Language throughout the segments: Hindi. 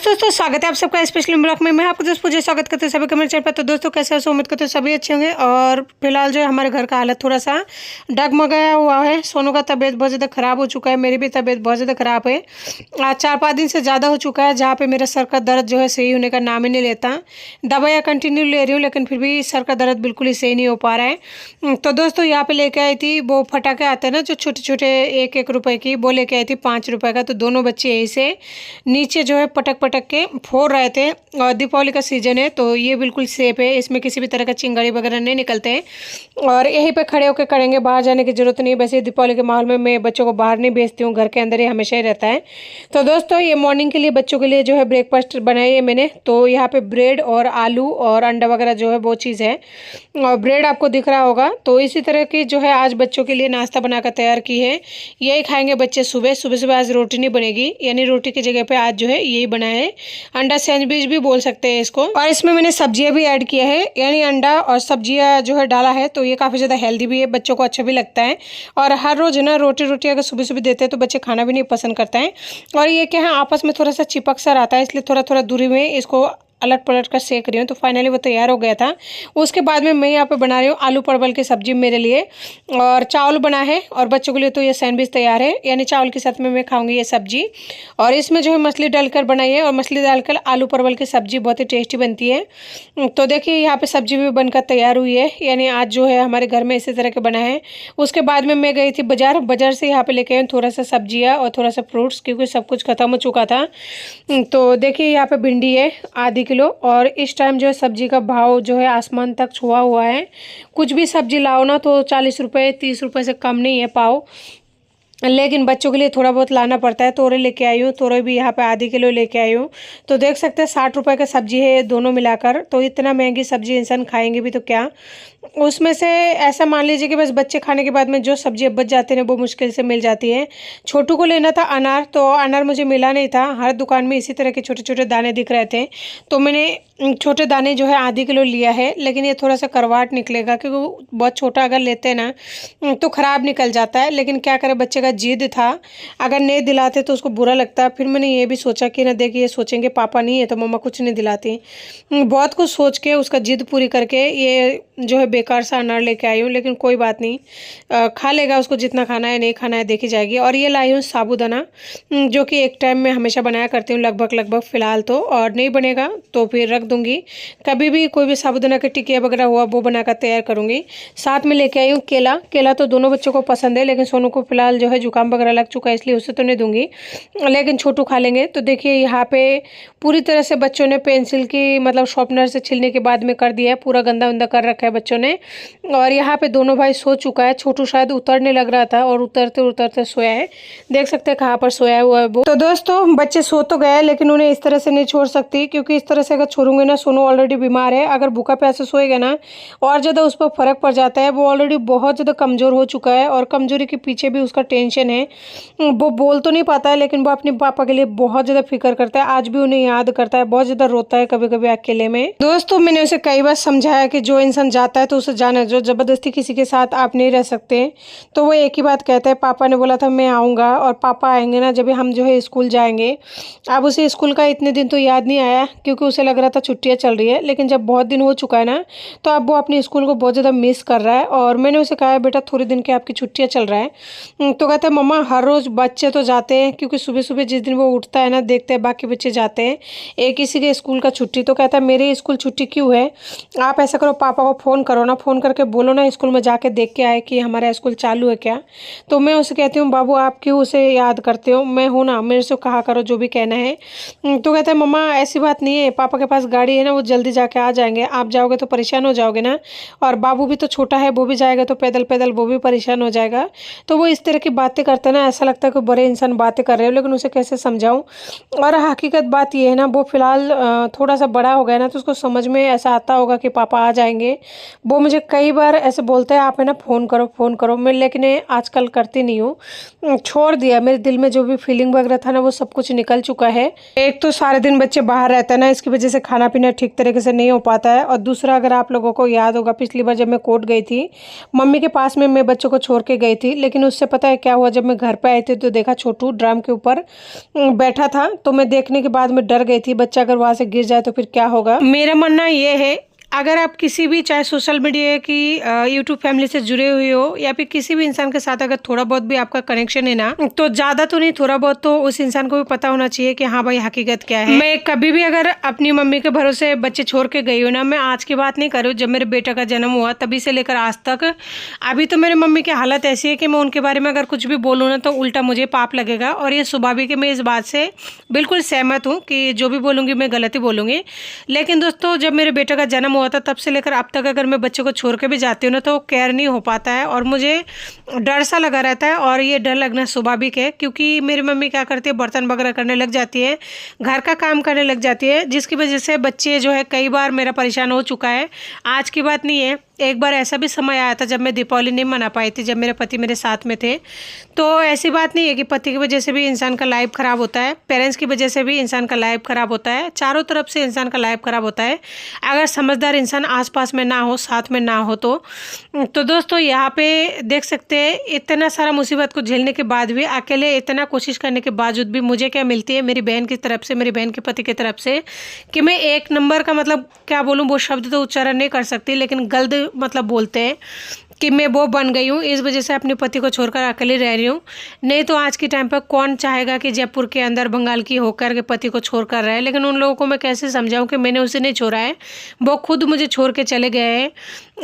दोस्तों स्वागत है आप सबका स्पेशल ब्लॉग में। मैं आपको दोस्तों स्वागत करते हैं सभी कमेंट चैनल पर। तो दोस्तों कैसे हो, उम्मीद करते हैं सभी अच्छे होंगे। और फिलहाल जो है हमारे घर का हालत थोड़ा सा डगमगाया हुआ है। सोनू का तबीयत बहुत ज़्यादा ख़राब हो चुका है, मेरी भी तबीयत बहुत ज़्यादा ख़राब है। आज 4-5 दिन से ज़्यादा हो चुका है, जहाँ पर मेरा सर का दर्द जो है सही होने का नाम ही नहीं लेता। दवाइयाँ कंटिन्यू ले रही हूँ लेकिन फिर भी सर का दर्द बिल्कुल ही सही नहीं हो पा रहा है। तो दोस्तों यहाँ पर लेके आई थी वो फटाके आते हैं ना जो छोटे छोटे 1-1 रुपए की, वो लेके आई थी 5 रुपए का। तो दोनों बच्चे यहीं से नीचे जो है पटक पटक के फोड़ रहे थे। और दीपावली का सीजन है तो ये बिल्कुल सेफ है, इसमें किसी भी तरह का चिंगारी वगैरह नहीं निकलते हैं। और यहीं पे खड़े होकर करेंगे, बाहर जाने की जरूरत नहीं है। वैसे दीपावली के माहौल में मैं बच्चों को बाहर नहीं भेजती हूँ, घर के अंदर ही हमेशा ही रहता है। तो दोस्तों ये मॉर्निंग के लिए बच्चों के लिए जो है ब्रेकफास्ट बनाई है मैंने। तो यहाँ पे ब्रेड और आलू और अंडा वगैरह जो है वो चीज़ है। और ब्रेड आपको दिख रहा होगा। तो इसी तरह की जो है आज बच्चों के लिए नाश्ता बनाकर तैयार की है। यही खाएंगे बच्चे सुबह सुबह। आज रोटी नहीं बनेगी, यानी रोटी की जगह पे आज जो है यही बना है। अंडा सैंडविच भी बोल सकते हैं इसको। और इसमें मैंने सब्जियां भी ऐड किया है, यानी अंडा और सब्जियां जो है डाला है। तो ये काफ़ी ज़्यादा हेल्दी भी है, बच्चों को अच्छा भी लगता है। और हर रोज़ ना रोटी अगर सुबह सुबह देते हैं तो बच्चे खाना भी नहीं पसंद करते हैं। और ये क्या है, आपस में थोड़ा सा चिपक सा रहता है, इसलिए थोड़ा थोड़ा दूरी में इसको अलट पलट कर सेक रही हूँ। तो फाइनली वो तैयार हो गया था। उसके बाद में मैं यहाँ पे बना रही हूँ आलू परवल की सब्जी मेरे लिए। और चावल बना है और बच्चों के लिए तो ये सैंडविच तैयार है, यानी चावल के साथ में मैं खाऊंगी ये सब्जी। और इसमें जो है मछली डालकर बनाई है, और मछली डालकर आलू परवल की सब्जी बहुत ही टेस्टी बनती है। तो देखिए यहाँ पे सब्जी भी बनकर तैयार हुई है, यानी आज जो है हमारे घर में इसी तरह के बना है। उसके बाद में मैं गई थी बाजार से यहाँ पे लेके आई थोड़ा सा सब्जियाँ और थोड़ा सा फ्रूट्स, क्योंकि सब कुछ खत्म हो चुका था। तो देखिए यहाँ पे भिंडी है आधी किलो। और इस टाइम जो है सब्जी का भाव जो है आसमान तक छुआ हुआ है। कुछ भी सब्जी लाओ ना तो 40 रुपये 30 रुपये से कम नहीं है पाव। लेकिन बच्चों के लिए थोड़ा बहुत लाना पड़ता है। तोरई लेके आई हूँ, तोरई भी यहाँ पे आधी किलो लेके आई हूँ। तो देख सकते हैं 60 रुपये का सब्जी है दोनों मिलाकर। तो इतना महंगी सब्जी इंसान खाएंगे भी तो क्या। उसमें से ऐसा मान लीजिए कि बस बच्चे खाने के बाद में जो सब्जी बच जाते हैं वो मुश्किल से मिल जाती है। छोटू को लेना था अनार, तो अनार मुझे मिला नहीं था। हर दुकान में इसी तरह के छोटे छोटे दाने दिख रहे थे। तो मैंने छोटे दाने जो है आधी किलो लिया है। लेकिन ये थोड़ा सा करवाट निकलेगा, क्योंकि बहुत छोटा अगर लेते हैं ना तो ख़राब निकल जाता है। लेकिन क्या करें, बच्चे का जिद था, अगर नहीं दिलाते तो उसको बुरा लगता है। फिर मैंने ये भी सोचा कि ना देखिए, ये सोचेंगे पापा नहीं है तो मम्मा कुछ नहीं दिलाती। बहुत कुछ सोच के उसका जिद पूरी करके ये जो है बेकार सा अनार लेके आई हूँ। लेकिन कोई बात नहीं, खा लेगा, उसको जितना खाना है नहीं खाना है देखी जाएगी। और ये लाई हूँ साबूदाना, जो कि एक टाइम में हमेशा बनाया करती हूँ लगभग फ़िलहाल तो। और नहीं बनेगा तो फिर रख दूँगी, कभी भी कोई भी साबूदाना के टिकिया वगैरह हुआ वो बनाकर तैयार करूँगी। साथ में लेके आई हूँ केला तो दोनों बच्चों को पसंद है, लेकिन सोनू को फिलहाल जो है जुकाम वगैरह लग चुका है, इसलिए उसे तो नहीं दूंगी, लेकिन छोटू खा लेंगे। तो देखिए यहाँ पे पूरी तरह से बच्चों ने पेंसिल की मतलब शार्पनर से छीलने के बाद में कर दिया है, पूरा गंदा वंदा कर रखा है बच्चों ने। और यहाँ पे दोनों भाई सो चुका है। छोटू शायद उतरने लग रहा था और उतरते उतरते सोया है। देख सकते हैं कहाँ पर सोया हुआ है वो। तो दोस्तों बच्चे सो तो गए, लेकिन उन्हें इस तरह से नहीं छोड़ सकती, क्योंकि इस तरह से अगर छोड़ूंगे ना, सोनू ऑलरेडी बीमार है, अगर भूखा प्यासा सोएगा ना और ज़्यादा उस पर फर्क पड़ जाता है। वो ऑलरेडी बहुत ज़्यादा कमज़ोर हो चुका है, और कमज़ोरी के पीछे भी उसका टेंशन है। वो बोल तो नहीं पाता है, लेकिन वो अपने पापा के लिए बहुत ज़्यादा फिक्र करता है। आज भी उन्हें याद करता है, बहुत ज़्यादा रोता है कभी कभी अकेले में। दोस्तों मैंने उसे कई बार समझाया कि जो इंसान जाता है तो उसे जाना, जो ज़बरदस्ती किसी के साथ आप नहीं रह सकते। तो वो एक ही बात कहता है, पापा ने बोला था मैं आऊँगा, और पापा आएंगे ना जब हम जो है स्कूल जाएंगे। अब उसे स्कूल का इतने दिन तो याद नहीं आया, क्योंकि उसे लग रहा था छुट्टियाँ चल रही है। लेकिन जब बहुत दिन हो चुका है ना, तो अब वो अपने स्कूल को बहुत ज़्यादा मिस कर रहा है। और मैंने उसे कहा बेटा थोड़े दिन के आपकी छुट्टियाँ चल रहा है। तो कहता है मम्मा हर रोज़ बच्चे तो जाते हैं, क्योंकि सुबह सुबह जिस दिन वो उठता है ना देखते हैं बाकी बच्चे जाते हैं, एक किसी के स्कूल का छुट्टी। तो कहता है मेरे स्कूल छुट्टी क्यों है, आप ऐसा करो पापा को फ़ोन करो ना, फ़ोन करके बोलो ना स्कूल में जाके देख के आए कि हमारा स्कूल चालू है क्या। तो मैं उसे कहती हूँ बाबू आप क्यों उसे याद करते हो, मैं हूँ ना, मेरे से कहा करो जो भी कहना है। तो कहता है मम्मा ऐसी बात नहीं है, पापा के पास गाड़ी है ना, वो जल्दी जाके आ जाएंगे, आप जाओगे तो परेशान हो जाओगे ना, और बाबू भी तो छोटा है, वो भी जाएगा तो पैदल पैदल वो भी परेशान हो जाएगा। तो वो इस तरह की बातें करते हैं ना, ऐसा लगता है कि बड़े इंसान बातें कर रहे हो, लेकिन उसे कैसे समझाऊं। और हकीकत बात ये है ना, वो फिलहाल थोड़ा सा बड़ा हो गया ना, तो उसको समझ में ऐसा आता होगा कि पापा आ जाएंगे। वो मुझे कई बार ऐसे बोलते हैं आप है ना फ़ोन करो मैं, लेकिन आजकल करती नहीं हूँ, छोड़ दिया। मेरे दिल में जो भी फीलिंग वगैरह था ना वो सब कुछ निकल चुका है। एक तो सारे दिन बच्चे बाहर रहते हैं ना, इसकी वजह से खाना पीना ठीक तरीके से नहीं हो पाता है। और दूसरा, अगर आप लोगों को याद होगा पिछली बार जब मैं कोर्ट गई थी, मम्मी के पास में मैं बच्चों को छोड़ के गई थी, लेकिन उससे पता है क्या क्या हुआ, जब मैं घर पे आई थी तो देखा छोटू ड्रम के ऊपर बैठा था। तो मैं देखने के बाद मैं डर गई थी, बच्चा अगर वहाँ से गिर जाए तो फिर क्या होगा। मेरा मानना ये है, अगर आप किसी भी चाहे सोशल मीडिया की यूट्यूब फैमिली से जुड़े हुए हो या फिर किसी भी इंसान के साथ अगर थोड़ा बहुत भी आपका कनेक्शन है ना, तो ज़्यादा तो नहीं थोड़ा बहुत तो उस इंसान को भी पता होना चाहिए कि हाँ भाई हकीकत क्या है। मैं कभी भी अगर अपनी मम्मी के भरोसे बच्चे छोड़ के गई हूँ ना, मैं आज की बात नहीं कर रही हूँ, जब मेरे बेटे का जन्म हुआ तभी से लेकर आज तक, अभी तो मेरी मम्मी की हालत ऐसी है कि मैं उनके बारे में अगर कुछ भी बोलूँ ना तो उल्टा मुझे पाप लगेगा। और ये स्वाभाविक है, मैं इस बात से बिल्कुल सहमत हूँ कि जो भी बोलूँगी मैं गलत ही बोलूँगी। लेकिन दोस्तों, जब मेरे बेटे का जन्म हुआ था तब से लेकर अब तक अगर मैं बच्चे को छोड़ के भी जाती हूँ ना तो केयर नहीं हो पाता है और मुझे डर सा लगा रहता है। और ये डर लगना स्वाभाविक है, क्योंकि मेरी मम्मी क्या करती है, बर्तन वगैरह करने लग जाती है, घर का काम करने लग जाती है, जिसकी वजह से बच्चे जो है कई बार मेरा परेशान हो चुका है। आज की बात नहीं है, एक बार ऐसा भी समय आया था जब मैं दीपावली नहीं मना पाई थी, जब मेरे पति मेरे साथ में थे। तो ऐसी बात नहीं है कि पति की वजह से भी इंसान का लाइफ ख़राब होता है, पेरेंट्स की वजह से भी इंसान का लाइफ ख़राब होता है, चारों तरफ से इंसान का लाइफ ख़राब होता है अगर समझदार इंसान आसपास में ना हो, साथ में ना हो। तो दोस्तों, यहाँ पे देख सकते हैं, इतना सारा मुसीबत को झेलने के बाद भी, अकेले इतना कोशिश करने के बावजूद भी मुझे क्या मिलती है मेरी बहन की तरफ से, मेरी बहन के पति की तरफ से, कि मैं एक नंबर का, मतलब क्या बोलूँ, वो शब्द तो उच्चारण नहीं कर सकती, लेकिन गलत मतलब बोलते हैं कि मैं वो बन गई हूँ, इस वजह से अपने पति को छोड़कर अकेले रह रही हूँ। नहीं तो आज के टाइम पर कौन चाहेगा कि जयपुर के अंदर बंगाल की होकर के पति को छोड़कर रहे। लेकिन उन लोगों को मैं कैसे समझाऊं कि मैंने उसे नहीं छोड़ा है, वो खुद मुझे छोड़ के चले गए हैं।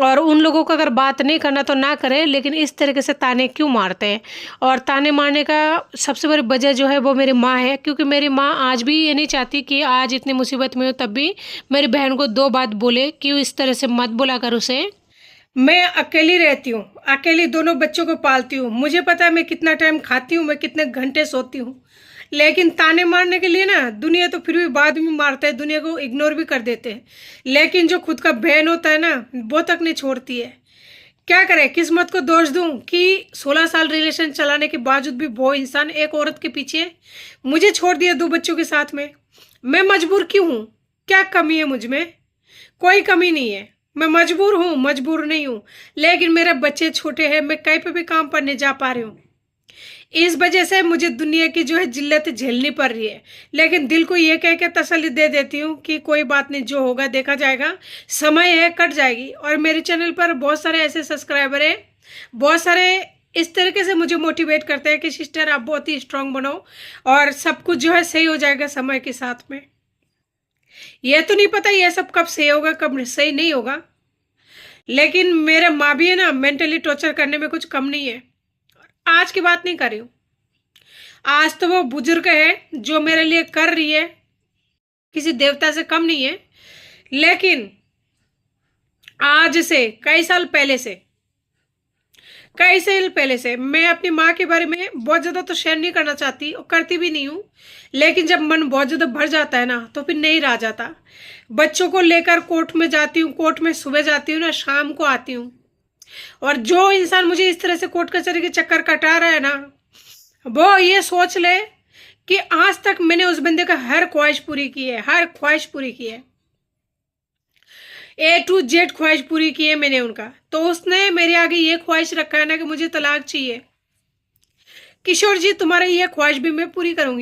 और उन लोगों को अगर बात नहीं करना तो ना करें, लेकिन इस तरीके से ताने क्यों मारते हैं। और ताने मारने का सबसे बड़ी वजह जो है वो मेरी माँ है, क्योंकि मेरी माँ आज भी ये नहीं चाहती कि आज इतनी मुसीबत में हो तब भी मेरी बहन को दो बात बोले, क्यों इस तरह से मत बोला कर उसे। मैं अकेली रहती हूँ, अकेली दोनों बच्चों को पालती हूँ, मुझे पता है मैं कितना टाइम खाती हूँ, मैं कितने घंटे सोती हूँ। लेकिन ताने मारने के लिए ना दुनिया तो फिर भी बाद में मारता है, दुनिया को इग्नोर भी कर देते हैं, लेकिन जो खुद का बहन होता है ना वो तक नहीं छोड़ती है। क्या करे, किस्मत को दोष दूं कि 16 साल रिलेशन चलाने के बावजूद भी वो इंसान एक औरत के पीछे मुझे छोड़ दिया 2 बच्चों के साथ में। मैं मजबूर क्यों हूँ? क्या कमी है मुझ में? कोई कमी नहीं है, मैं मजबूर हूँ, मजबूर नहीं हूँ, लेकिन मेरे बच्चे छोटे हैं, मैं कहीं पे भी काम पर नहीं जा पा रही हूँ। इस वजह से मुझे दुनिया की जो है जिल्लत झेलनी पड़ रही है। लेकिन दिल को ये कह के तसल्ली दे देती हूँ कि कोई बात नहीं, जो होगा देखा जाएगा, समय है, कट जाएगी। और मेरे चैनल पर बहुत सारे ऐसे सब्सक्राइबर हैं, बहुत सारे इस तरीके से मुझे मोटिवेट करते हैं कि सिस्टर आप बहुत ही स्ट्रांग बनो और सब कुछ जो है सही हो जाएगा समय के साथ में। ये तो नहीं पता ये सब कब सही होगा कब सही नहीं होगा, लेकिन मेरा माँ भी है ना, मेंटली टॉर्चर करने में कुछ कम नहीं है। आज की बात नहीं कर रही हूँ, आज तो वो बुजुर्ग है जो मेरे लिए कर रही है, किसी देवता से कम नहीं है। लेकिन आज से कई साल पहले से मैं अपनी माँ के बारे में बहुत ज़्यादा तो शेयर नहीं करना चाहती और करती भी नहीं हूँ, लेकिन जब मन बहुत ज़्यादा भर जाता है ना तो फिर नहीं रह जाता। बच्चों को लेकर कोर्ट में जाती हूँ, कोर्ट में सुबह जाती हूँ ना, शाम को आती हूँ। और जो इंसान मुझे इस तरह से कोर्ट कचहरी के चक्कर कटा रहा है ना, वो ये सोच ले कि आज तक मैंने उस बंदे का हर ख्वाहिश पूरी की है, हर ख्वाहिश पूरी की है, A to Z ख्वाहिश पूरी की है मैंने उनका। तो उसने मेरे आगे ये ख्वाहिश रखा है ना कि मुझे तलाक चाहिए। किशोर जी, तुम्हारा ये ख्वाहिश भी मैं पूरी करूंगी।